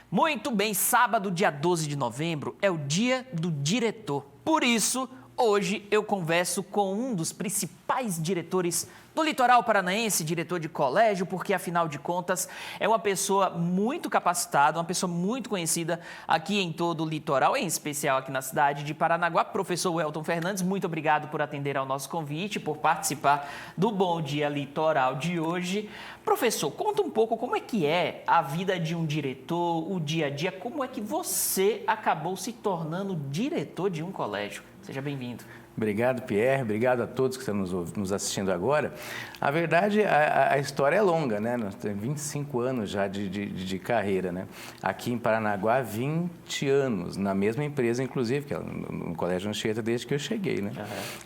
Muito bem, sábado, dia 12 de novembro, é o dia do diretor. Por isso, hoje eu converso com um dos principais diretores do litoral paranaense, diretor de colégio, porque afinal de contas é uma pessoa muito capacitada, uma pessoa muito conhecida aqui em todo o litoral, em especial aqui na cidade de Paranaguá. Professor Welton Fernandes, muito obrigado por atender ao nosso convite, por participar do Bom Dia Litoral de hoje. Professor, conta um pouco como é que é a vida de um diretor, o dia a dia, como é que você acabou se tornando diretor de um colégio. Seja bem-vindo. Obrigado, Pierre. Obrigado a todos que estão nos assistindo agora. A verdade, a história é longa, né? Nós temos 25 anos já de carreira, né? Aqui em Paranaguá, 20 anos, na mesma empresa, inclusive, que é no Colégio Anchieta, desde que eu cheguei, né?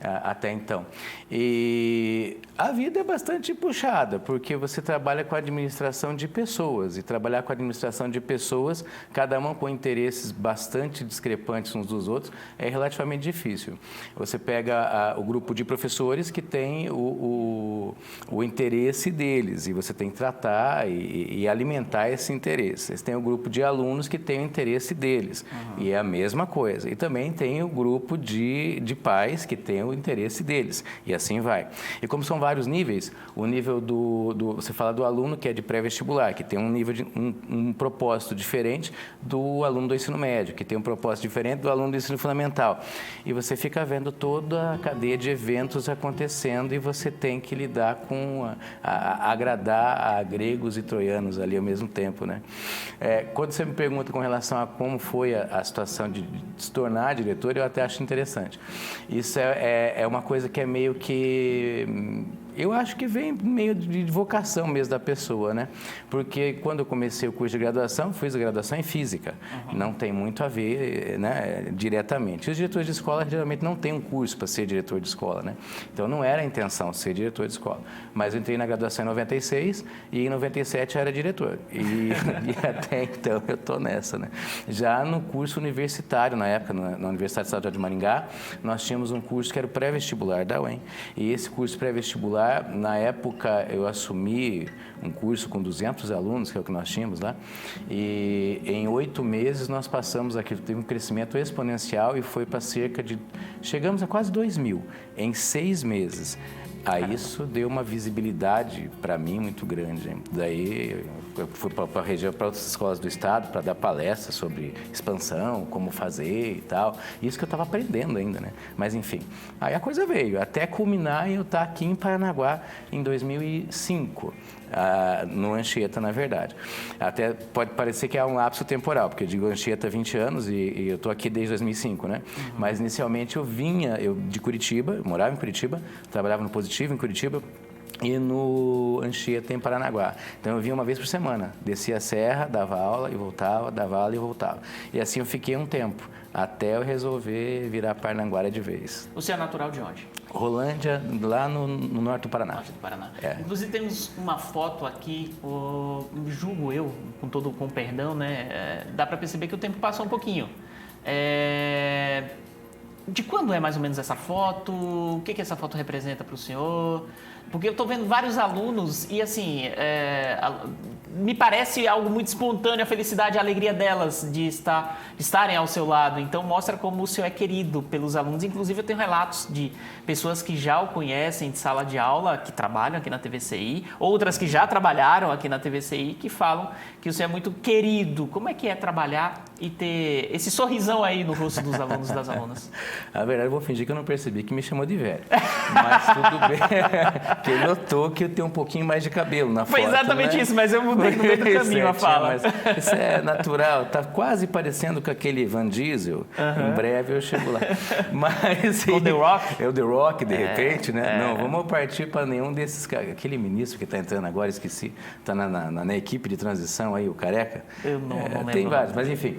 Até então. E a vida é bastante puxada, porque você trabalha com a administração de pessoas, e trabalhar com a administração de pessoas, cada uma com interesses bastante discrepantes uns dos outros, é relativamente difícil. Você pega o grupo de professores que tem o interesse deles e você tem que tratar e alimentar esse interesse. Você tem o grupo de alunos que tem o interesse deles e é a mesma coisa. E também tem o grupo de pais que tem o interesse deles e assim vai. E como são vários níveis, o nível você fala do aluno que é de pré-vestibular, que tem um nível um propósito diferente do aluno do ensino médio, que tem um propósito diferente do aluno do ensino fundamental. E você fica vendo toda a cadeia de eventos acontecendo e você tem que lidar com agradar a gregos e troianos ali ao mesmo tempo, né? Quando você me pergunta com relação a como foi a situação de se tornar diretor, eu até acho interessante. Isso é uma coisa que é meio que... Eu acho que vem meio de vocação mesmo da pessoa, né? Porque quando eu comecei o curso de graduação, fiz a graduação em Física. Não tem muito a ver, né, diretamente. Os diretores de escola geralmente não têm um curso para ser diretor de escola, né? Então não era a intenção ser diretor de escola. Mas eu entrei na graduação em 96 e em 97 eu era diretor. E até então eu estou nessa, né? Já no curso universitário, na época, na Universidade Estadual de Maringá, nós tínhamos um curso que era o pré-vestibular da UEM. E esse curso pré-vestibular, na época, eu assumi um curso com 200 alunos, que é o que nós tínhamos lá, e em 8 meses nós passamos aqui, teve um crescimento exponencial e foi para chegamos a quase 2.000 em 6 meses. Aí isso deu uma visibilidade para mim muito grande. Daí eu fui para outras escolas do estado para dar palestras sobre expansão, como fazer e tal. Isso que eu estava aprendendo ainda, né? Mas enfim, aí a coisa veio, até culminar em eu estar aqui em Paranaguá em 2005. No Anchieta, na verdade. Até pode parecer que é um lapso temporal, porque eu digo Anchieta há 20 anos e eu estou aqui desde 2005, né? Mas inicialmente eu de Curitiba, eu morava em Curitiba, trabalhava no Positivo em Curitiba e no Anchieta em Paranaguá. Então eu vinha uma vez por semana, descia a serra, dava aula e voltava, dava aula e voltava. E assim eu fiquei um tempo, até eu resolver virar paranaguara de vez. Você é natural de onde? Rolândia, lá no norte do Paraná. Norte do Paraná. Inclusive temos uma foto aqui, julgo eu, com perdão, né? Dá para perceber que o tempo passou um pouquinho. De quando é mais ou menos essa foto? O que essa foto representa para o senhor? Porque eu estou vendo vários alunos e, assim, me parece algo muito espontâneo, a felicidade e a alegria delas de estarem ao seu lado. Então, mostra como o senhor é querido pelos alunos. Inclusive, eu tenho relatos de pessoas que já o conhecem de sala de aula, que trabalham aqui na TVCI, outras que já trabalharam aqui na TVCI, que falam que o senhor é muito querido. Como é que é trabalhar e ter esse sorrisão aí no rosto dos alunos e das alunas? Na verdade, eu vou fingir que eu não percebi que me chamou de velho. Mas tudo bem. Porque ele notou que eu tenho um pouquinho mais de cabelo na foto. Foi exatamente, né? Isso, mas eu mudei no meio do caminho a fala. Mas isso é natural, tá quase parecendo com aquele Van Diesel. Em breve eu chego lá. Mas, o The Rock? É o The Rock, de repente, né? Não, vamos partir para nenhum desses caras. Aquele ministro que está entrando agora, esqueci, está na equipe de transição aí, o Careca. Eu não lembro. Tem vários, mas enfim,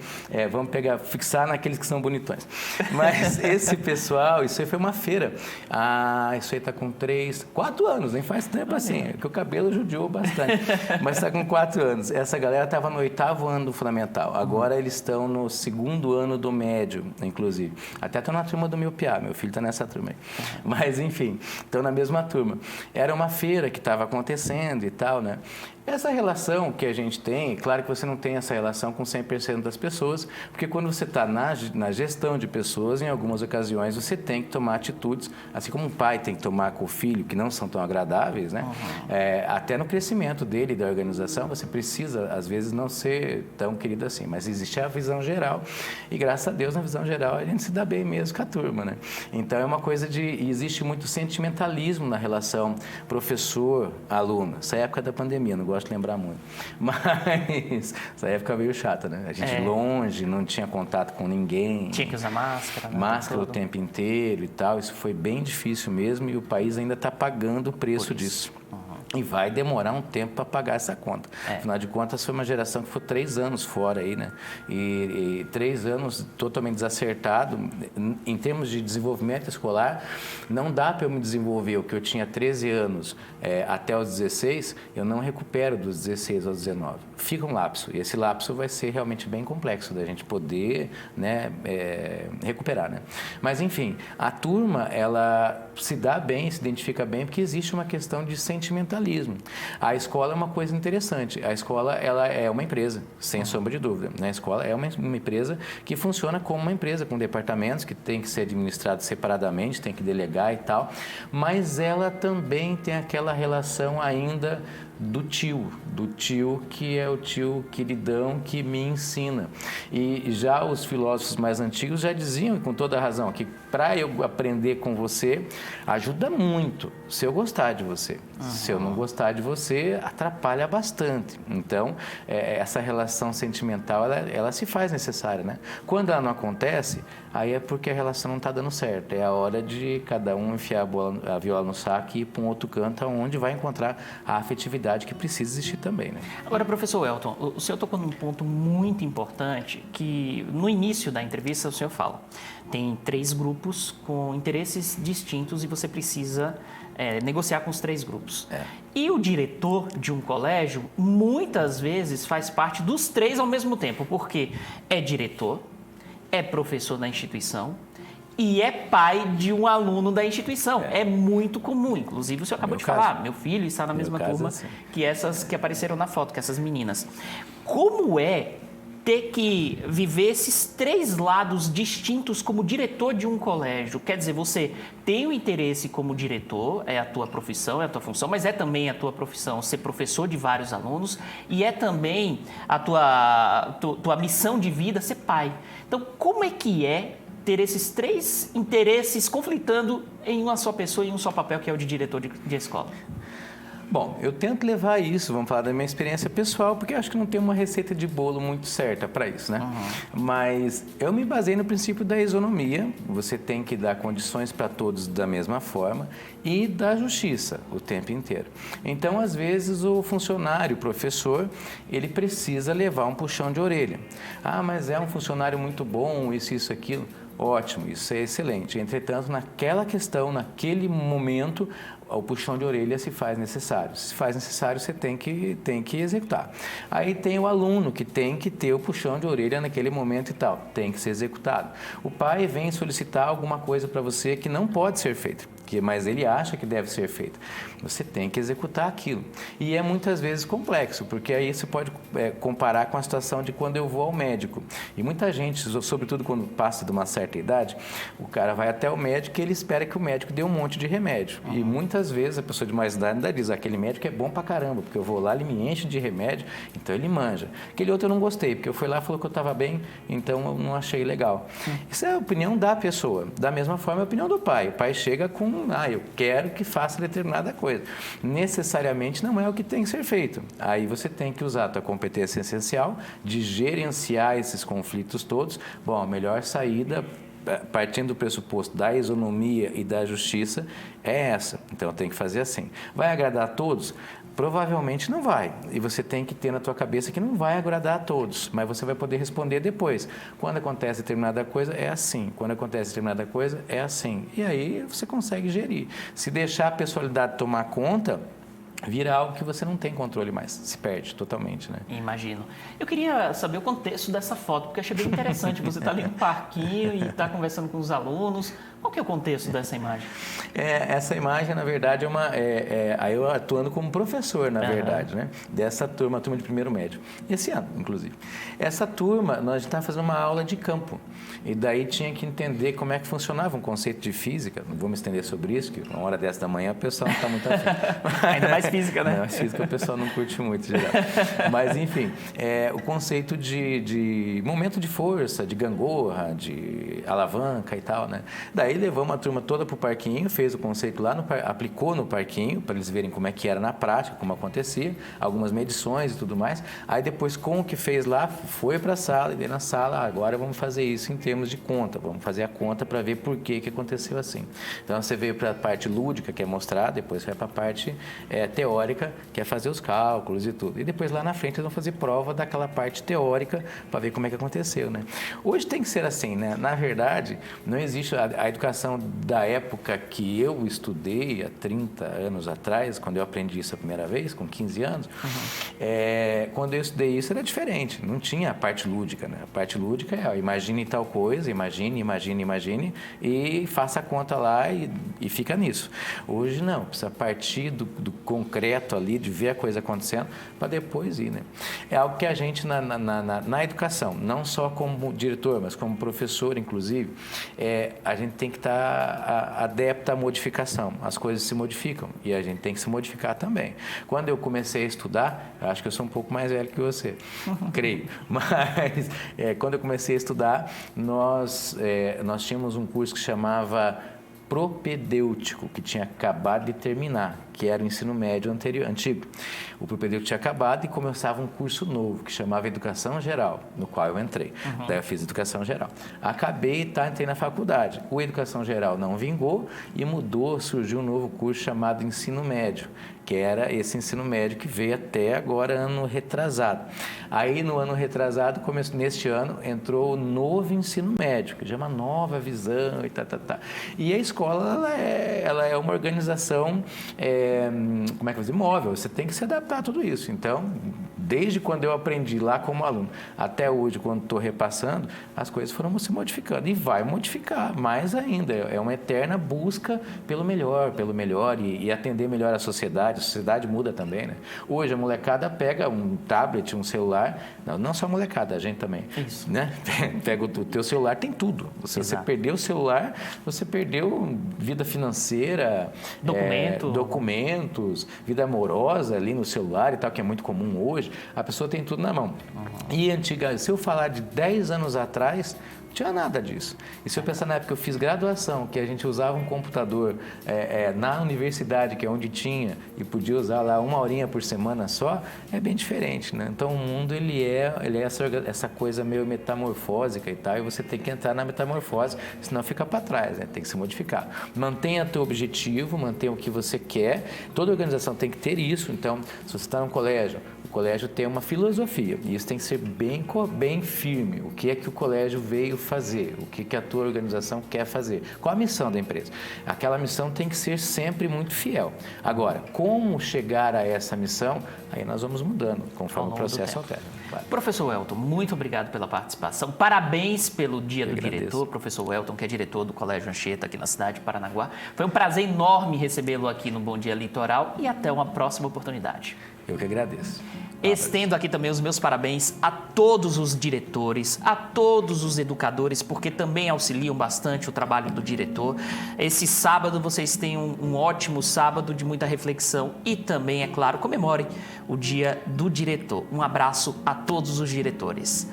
vamos fixar naqueles que são bonitões. Mas esse pessoal, isso aí foi uma feira. Isso aí está com 4 anos, nem faz tempo assim, que o cabelo judiou bastante, mas está com 4 anos. Essa galera estava no 8º ano do fundamental, agora eles estão no 2º ano do médio, inclusive. Até estão na turma do meu piá, meu filho está nessa turma aí. Mas, enfim, estão na mesma turma. Era uma feira que estava acontecendo e tal, né? Essa relação que a gente tem, claro que você não tem essa relação com 100% das pessoas, porque quando você está na gestão de pessoas, em algumas ocasiões você tem que tomar atitudes, assim como um pai tem que tomar com o filho, que não são tão agradáveis, né? Até no crescimento dele, da organização, você precisa, às vezes, não ser tão querido assim, mas existe a visão geral e, graças a Deus, na visão geral, a gente se dá bem mesmo com a turma, né? Então, é uma coisa existe muito sentimentalismo na relação professor-aluno. Essa é a época da pandemia, não gosto de lembrar muito. Mas essa época veio chata, né? A gente longe, não tinha contato com ninguém. Tinha que usar máscara. Né? Máscara o tempo inteiro e tal. Isso foi bem difícil mesmo e o país ainda está pagando o preço disso. E vai demorar um tempo para pagar essa conta. Afinal de contas, foi uma geração que foi 3 anos fora aí, né? E 3 anos totalmente desacertado. Em termos de desenvolvimento escolar, não dá para eu me desenvolver o que eu tinha 13 anos até os 16, eu não recupero dos 16 aos 19. Fica um lapso. E esse lapso vai ser realmente bem complexo da gente poder, né, recuperar, né? Mas, enfim, a turma, ela se dá bem, se identifica bem, porque existe uma questão de sentimentalismo. A escola é uma coisa interessante. A escola, ela é uma empresa, sem sombra de dúvida. A escola é uma empresa que funciona como uma empresa, com departamentos que tem que ser administrados separadamente, tem que delegar e tal, mas ela também tem aquela relação ainda do tio que é o tio queridão que me ensina. E já os filósofos mais antigos já diziam, e com toda a razão, que para eu aprender com você, ajuda muito se eu gostar de você. Se eu não gostar de você, atrapalha bastante. Então, essa relação sentimental, ela se faz necessária, né? Quando ela não acontece, aí é porque a relação não está dando certo. É a hora de cada um enfiar a viola no saco e ir para um outro canto, onde vai encontrar a afetividade que precisa existir também, né? Agora, professor Elton, o senhor tocou num ponto muito importante que no início da entrevista o senhor fala. Tem 3 grupos com interesses distintos e você precisa negociar com os 3 grupos. E o diretor de um colégio muitas vezes faz parte dos 3 ao mesmo tempo, porque é diretor, é professor da instituição e é pai de um aluno da instituição. É muito comum. Inclusive, o senhor acabou de falar, meu filho está na mesma turma que essas que apareceram na foto, que essas meninas. Como é ter que viver esses 3 lados distintos como diretor de um colégio? Quer dizer, você tem o interesse como diretor, é a tua profissão, é a tua função, mas é também a tua profissão ser professor de vários alunos e é também a tua missão de vida ser pai. Então, como é que é ter esses 3 interesses conflitando em uma só pessoa, em um só papel, que é o de diretor de escola? Bom, eu tento levar isso, vamos falar da minha experiência pessoal, porque eu acho que não tem uma receita de bolo muito certa para isso, né? Mas eu me baseei no princípio da isonomia, você tem que dar condições para todos da mesma forma, e da justiça o tempo inteiro. Então, às vezes, o funcionário, o professor, ele precisa levar um puxão de orelha. Mas é um funcionário muito bom, isso, aquilo. Ótimo, isso é excelente. Entretanto, naquela questão, naquele momento, o puxão de orelha se faz necessário. Se faz necessário, você tem que executar. Aí tem o aluno que tem que ter o puxão de orelha naquele momento e tal. Tem que ser executado. O pai vem solicitar alguma coisa para você que não pode ser feita, mas ele acha que deve ser feito. Você tem que executar aquilo. E é muitas vezes complexo, porque aí você pode comparar com a situação de quando eu vou ao médico. E muita gente, sobretudo quando passa de uma certa idade, o cara vai até o médico e ele espera que o médico dê um monte de remédio. E muitas vezes a pessoa de mais idade ainda diz, aquele médico é bom pra caramba, porque eu vou lá, ele me enche de remédio, então ele manja. Aquele outro eu não gostei, porque eu fui lá e falou que eu estava bem, então eu não achei legal. Isso é a opinião da pessoa. Da mesma forma, é a opinião do pai. O pai chega com eu quero que faça determinada coisa. Necessariamente não é o que tem que ser feito. Aí você tem que usar a tua competência essencial de gerenciar esses conflitos todos. Bom, a melhor saída partindo do pressuposto da isonomia e da justiça, é essa. Então, tem que fazer assim. Vai agradar a todos? Provavelmente não vai. E você tem que ter na tua cabeça que não vai agradar a todos, mas você vai poder responder depois. Quando acontece determinada coisa, é assim. Quando acontece determinada coisa, é assim. E aí você consegue gerir. Se deixar a pessoalidade tomar conta, vira algo que você não tem controle mais, se perde totalmente, né? Imagino. Eu queria saber o contexto dessa foto, porque eu achei bem interessante. Você está ali no parquinho e está conversando com os alunos. Qual que é o contexto dessa imagem? Essa imagem, na verdade, aí eu atuando como professor, na verdade, né? Dessa turma, a turma de primeiro médio. Esse ano, inclusive. Essa turma, nós estávamos fazendo uma aula de campo. E daí tinha que entender como é que funcionava um conceito de física. Não vou me estender sobre isso, que uma hora dessa da manhã o pessoal não está muito afim. Ainda mais física, né? Mais física o pessoal não curte muito, geral. Mas, enfim, o conceito de momento de força, de gangorra, de alavanca e tal, né? Daí levamos a turma toda para o parquinho, fez o conceito lá, aplicou no parquinho, para eles verem como é que era na prática, como acontecia, algumas medições e tudo mais. Aí depois, com o que fez lá, foi para a sala, e daí na sala, agora vamos fazer isso em termos de conta, vamos fazer a conta para ver por que aconteceu assim. Então, você veio para a parte lúdica, que é mostrar, depois vai para a parte teórica, que é fazer os cálculos e tudo. E depois lá na frente eles vão fazer prova daquela parte teórica para ver como é que aconteceu, né? Hoje tem que ser assim, né? Na verdade, não existe a educação da época que eu estudei, há 30 anos atrás, quando eu aprendi isso a primeira vez, com 15 anos, quando eu estudei isso era diferente, não tinha a parte lúdica, né? A parte lúdica imagine tal coisa, imagine, e faça a conta lá e fica nisso. Hoje não, precisa partir do concreto ali, de ver a coisa acontecendo, para depois ir, né? É algo que a gente, na educação, não só como diretor, mas como professor, inclusive, a gente tem que estar adepto à modificação. As coisas se modificam e a gente tem que se modificar também. Quando eu comecei a estudar, eu acho que eu sou um pouco mais velho que você, creio, mas quando eu comecei a estudar, nós tínhamos um curso que chamava propedêutico, que tinha acabado de terminar, que era o ensino médio antigo. O propedêutico tinha acabado e começava um curso novo, que chamava Educação Geral, no qual eu entrei. Daí eu fiz Educação Geral. Acabei e entrei na faculdade. O Educação Geral não vingou e surgiu um novo curso chamado Ensino Médio, que era esse ensino médio que veio até agora, ano retrasado. Aí, no ano retrasado, neste ano, entrou o novo ensino médio, que já é uma nova visão e E a escola, ela é uma organização, como é que eu vou dizer, móvel. Você tem que se adaptar a tudo isso. Então, desde quando eu aprendi lá como aluno, até hoje, quando estou repassando, as coisas foram se modificando. E vai modificar mais ainda. É uma eterna busca pelo melhor e atender melhor a sociedade muda também, né? Hoje a molecada pega um tablet, um celular, não só a molecada, a gente também. Isso. Né? Pega o teu celular, tem tudo. Você perdeu o celular, você perdeu vida financeira, documentos, vida amorosa ali no celular e tal, que é muito comum hoje. A pessoa tem tudo na mão. E se eu falar de 10 anos atrás, não tinha nada disso. E se eu pensar na época que eu fiz graduação, que a gente usava um computador na universidade, que é onde tinha, e podia usar lá 1 horinha por semana só, é bem diferente, né? Então, o mundo, ele é essa coisa meio metamorfósica e tal, e você tem que entrar na metamorfose, senão fica para trás, né? Tem que se modificar. Mantenha teu objetivo, mantenha o que você quer. Toda organização tem que ter isso. Então, se você está no colégio, o colégio tem uma filosofia, e isso tem que ser bem firme. O que é que o colégio veio fazer? O que a tua organização quer fazer? Qual a missão da empresa? Aquela missão tem que ser sempre muito fiel. Agora, como chegar a essa missão? Aí nós vamos mudando, conforme o processo altera. Vai. Professor Welton, muito obrigado pela participação. Parabéns pelo Dia do Diretor, professor Welton, que é diretor do Colégio Anchieta, aqui na cidade de Paranaguá. Foi um prazer enorme recebê-lo aqui no Bom Dia Litoral e até uma próxima oportunidade. Eu que agradeço. Estendo aqui também os meus parabéns a todos os diretores, a todos os educadores, porque também auxiliam bastante o trabalho do diretor. Esse sábado vocês tenham um ótimo sábado de muita reflexão e também, é claro, comemorem o Dia do Diretor. Um abraço a todos os diretores.